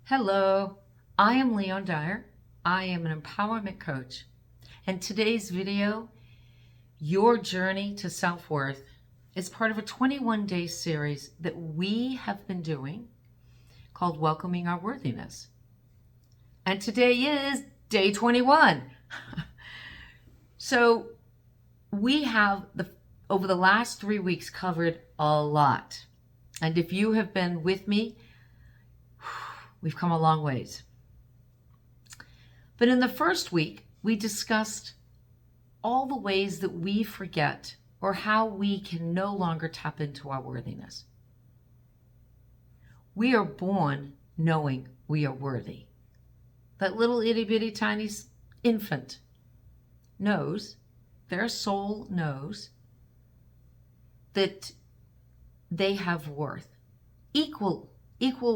Hello, I am Leon Dyer. I am an empowerment coach. And today's video, Your Journey to Self-Worth, is part of a 21-day series that we have been doing called Welcoming Our Worthiness. And today is day 21. So we have, over the last 3 weeks, covered a lot. And if you have been with me, we've come a long ways. But in the first week, we discussed all the ways that we forget or how we can no longer tap into our worthiness. We are born knowing we are worthy. That little itty bitty tiny infant knows, their soul knows, that they have worth, equal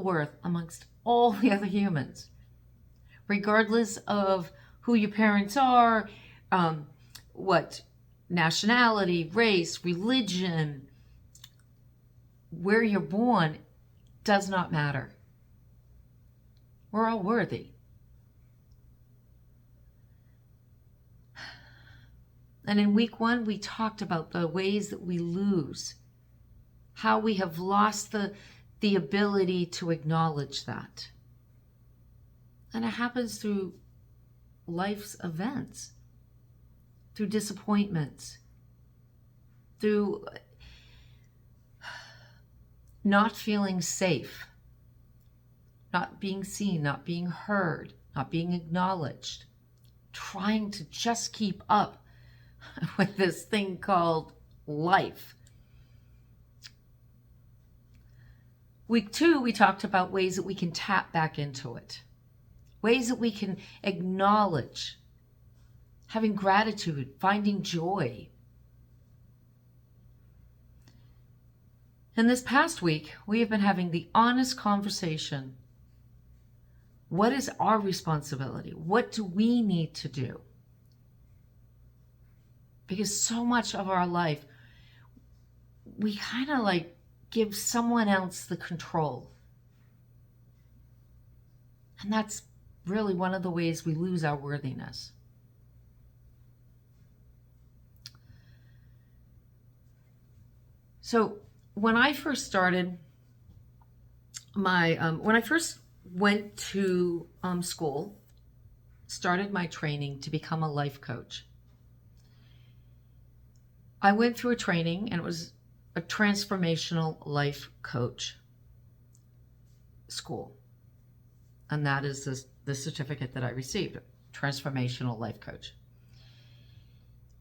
worth amongst all the other humans, regardless of who your parents are, what nationality, race, religion, where you're born, does not matter. We're all worthy. And in week 1, we talked about the ways that we lose, how we have lost the ability to acknowledge that. And it happens through life's events, through disappointments, through not feeling safe, not being seen, not being heard, not being acknowledged, trying to just keep up with this thing called life. Week 2, we talked about ways that we can tap back into it. Ways that we can acknowledge, having gratitude, finding joy. And this past week, we have been having the honest conversation. What is our responsibility? What do we need to do? Because so much of our life, we kind of like give someone else the control. And that's really one of the ways we lose our worthiness. So when I first started when I first went to school, started my training to become a life coach, I went through a training, and it was a transformational life coach school. And that is the certificate that I received, transformational life coach,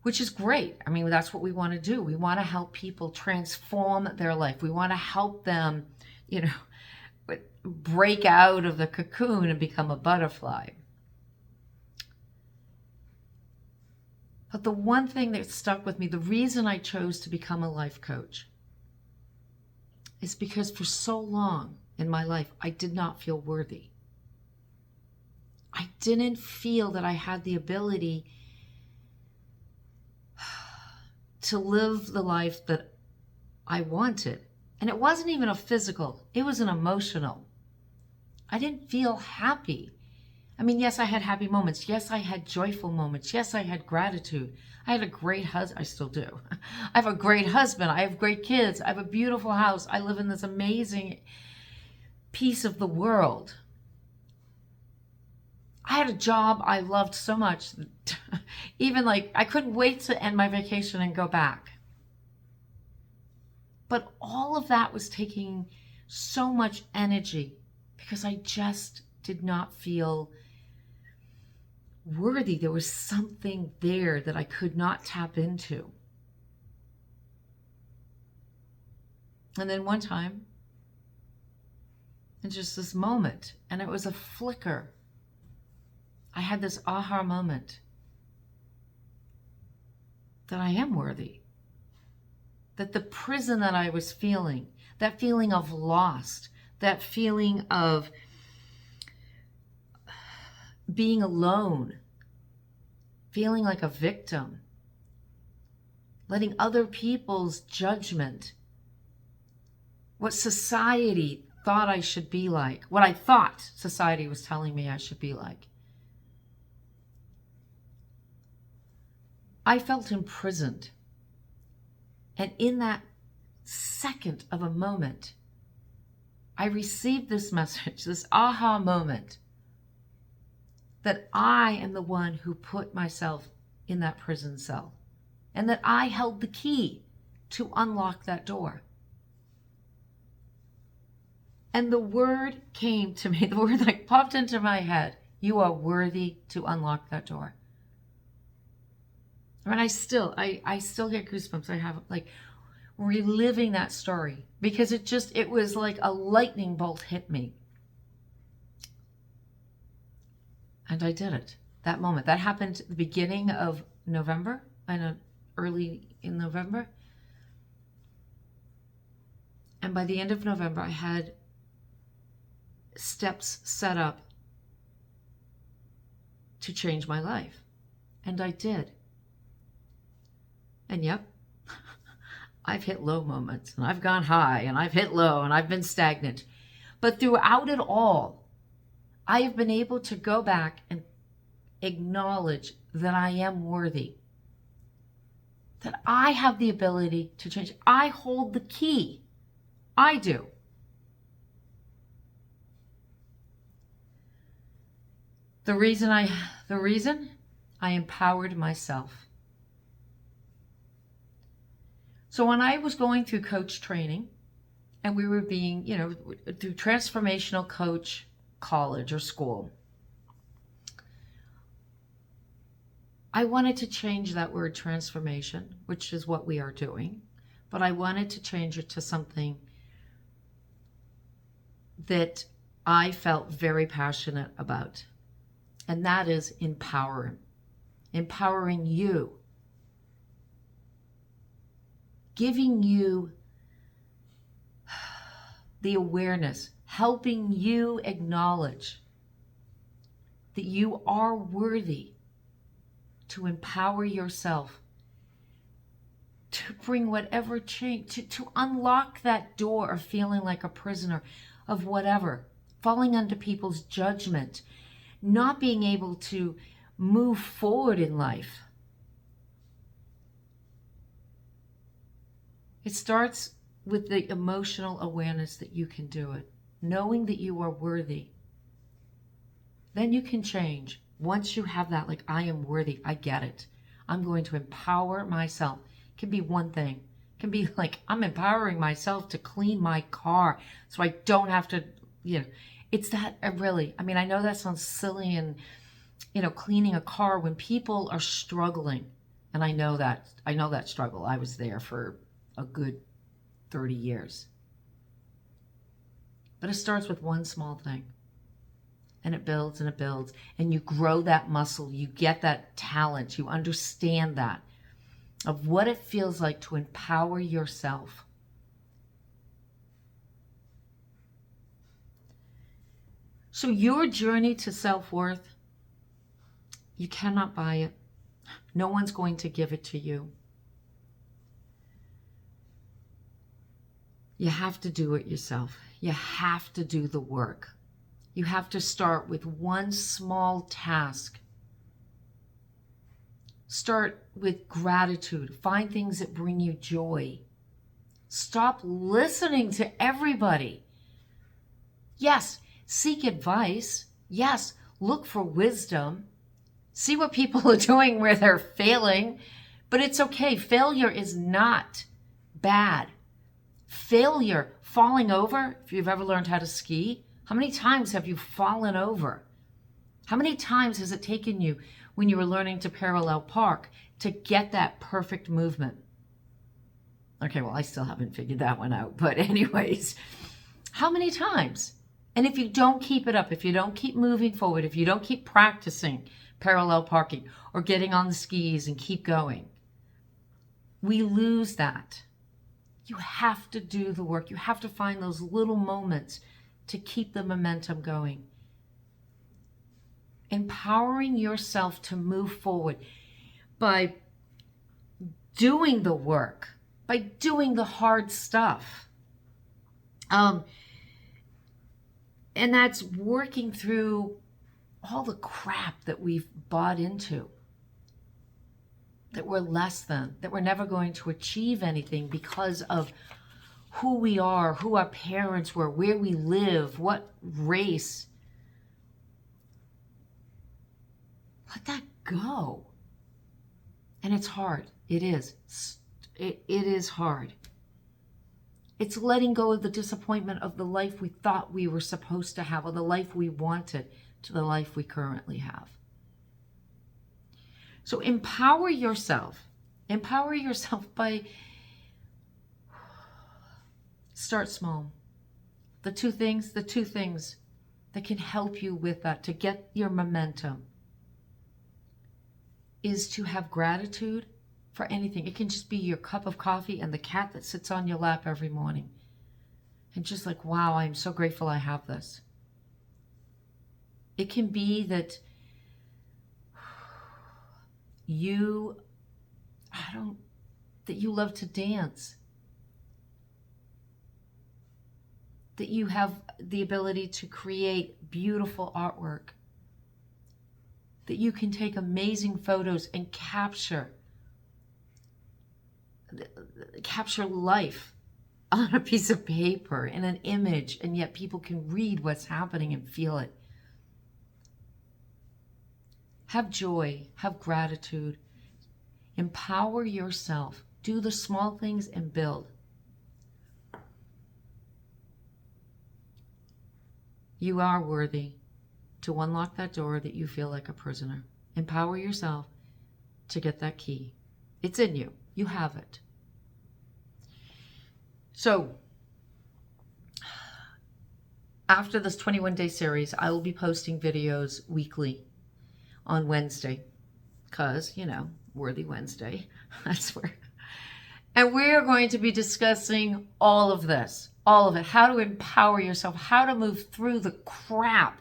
which is great. I mean, that's what we want to do. We want to help people transform their life. We want to help them, break out of the cocoon and become a butterfly. But the one thing that stuck with me, the reason I chose to become a life coach, is because for so long in my life, I did not feel worthy. I didn't feel that I had the ability to live the life that I wanted. And it wasn't even a physical, it was an emotional. I didn't feel happy. I mean, yes, I had happy moments. Yes, I had joyful moments. Yes, I had gratitude. I had a great husband. I still do. I have a great husband. I have great kids. I have a beautiful house. I live in this amazing piece of the world. I had a job I loved so much. Even I couldn't wait to end my vacation and go back. But all of that was taking so much energy because I just did not feel worthy. There was something there that I could not tap into. And then one time, and just this moment, and it was a flicker, I had this aha moment that I am worthy. That the prison that I was feeling, that feeling of lost, that feeling of being alone, feeling like a victim, letting other people's judgment, what society thought I should be like, what I thought society was telling me I should be like. I felt imprisoned. And in that second of a moment, I received this message, this aha moment, that I am the one who put myself in that prison cell, and that I held the key to unlock that door. And the word came to me, the word like popped into my head: you are worthy to unlock that door. I mean, I still get goosebumps. I have like reliving that story, because it was like a lightning bolt hit me. And I did it. That moment. That happened at the beginning of November, early in November. And by the end of November, I had steps set up to change my life. And I did. And yep, I've hit low moments, and I've gone high, and I've hit low, and I've been stagnant. But throughout it all, I have been able to go back and acknowledge that I am worthy, that I have the ability to change. I hold the key. I do. The reason I empowered myself. So when I was going through coach training, and we were being, through transformational coach college or school, I wanted to change that word transformation, which is what we are doing, but I wanted to change it to something that I felt very passionate about, and that is empowering you, giving you the awareness, helping you acknowledge that you are worthy to empower yourself, to bring whatever change, to unlock that door of feeling like a prisoner of whatever, falling under people's judgment, not being able to move forward in life. It starts with the emotional awareness that you can do it, knowing that you are worthy. Then you can change. Once you have that, like, I am worthy, I get it, I'm going to empower myself. It can be one thing. It can be like, I'm empowering myself to clean my car so I don't have to, it's that really, I know that sounds silly, and, cleaning a car when people are struggling. And I know that struggle. I was there for a good 30 years. But it starts with one small thing. And it builds and it builds, and you grow that muscle, you get that talent, you understand that, of what it feels like to empower yourself. So your journey to self-worth, you cannot buy it. No one's going to give it to you. You have to do it yourself. You have to do the work. You have to start with one small task. Start with gratitude. Find things that bring you joy. Stop listening to everybody. Yes, seek advice. Yes, look for wisdom. See what people are doing where they're failing. But it's okay. Failure is not bad. Failure, falling over, if you've ever learned how to ski, how many times have you fallen over? How many times has it taken you when you were learning to parallel park to get that perfect movement? Okay, well, I still haven't figured that one out. But anyways, how many times? And if you don't keep it up, if you don't keep moving forward, if you don't keep practicing parallel parking or getting on the skis and keep going, we lose that. You have to do the work. You have to find those little moments to keep the momentum going. Empowering yourself to move forward by doing the work, by doing the hard stuff. And that's working through all the crap that we've bought into, that we're less than, that we're never going to achieve anything because of who we are, who our parents were, where we live, what race. Let that go. And it's hard. It is. It is hard. It's letting go of the disappointment of the life we thought we were supposed to have, or the life we wanted, to the life we currently have. So empower yourself. Empower yourself by start small. The two things that can help you with that, to get your momentum, is to have gratitude for anything. It can just be your cup of coffee and the cat that sits on your lap every morning. And just like, wow, I'm so grateful I have this. It can be that you love to dance. That you have the ability to create beautiful artwork. That you can take amazing photos and capture life on a piece of paper, in an image, and yet people can read what's happening and feel it. Have joy, have gratitude, empower yourself, do the small things and build. You are worthy to unlock that door that you feel like a prisoner. Empower yourself to get that key. It's in you. You have it. So, after this 21-day series, I will be posting videos weekly on Wednesday, because, Worthy Wednesday. That's where. And we are going to be discussing all of this, all of it, how to empower yourself, how to move through the crap,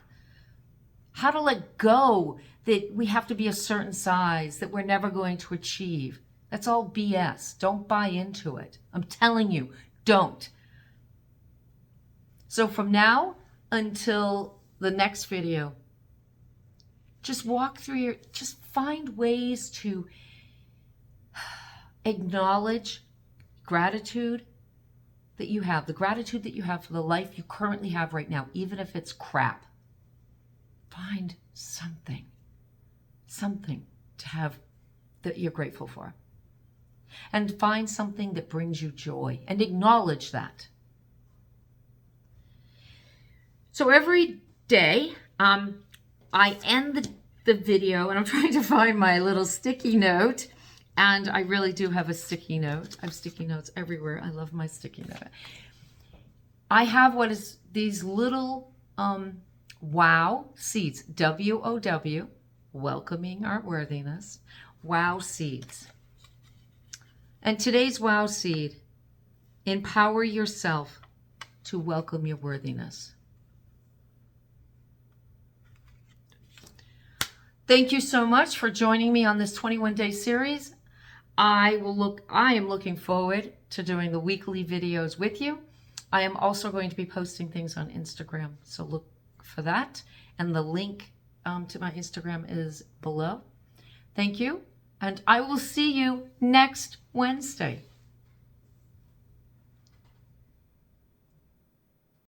how to let go that we have to be a certain size, that we're never going to achieve. That's all BS. Don't buy into it. I'm telling you, don't. So from now until the next video, just walk through just find ways to acknowledge gratitude that you have, the gratitude that you have for the life you currently have right now, even if it's crap. Find something to have that you're grateful for. And find something that brings you joy and acknowledge that. So every day, I end the video, and I'm trying to find my little sticky note, and I really do have a sticky note. I have sticky notes everywhere. I love my sticky note. I have what is these little wow seeds, WOW, Welcoming Our Worthiness, wow seeds. And today's wow seed, empower yourself to welcome your worthiness. Thank you so much for joining me on this 21-day series. I am looking forward to doing the weekly videos with you. I am also going to be posting things on Instagram, so look for that. And the link to my Instagram is below. Thank you, and I will see you next Wednesday.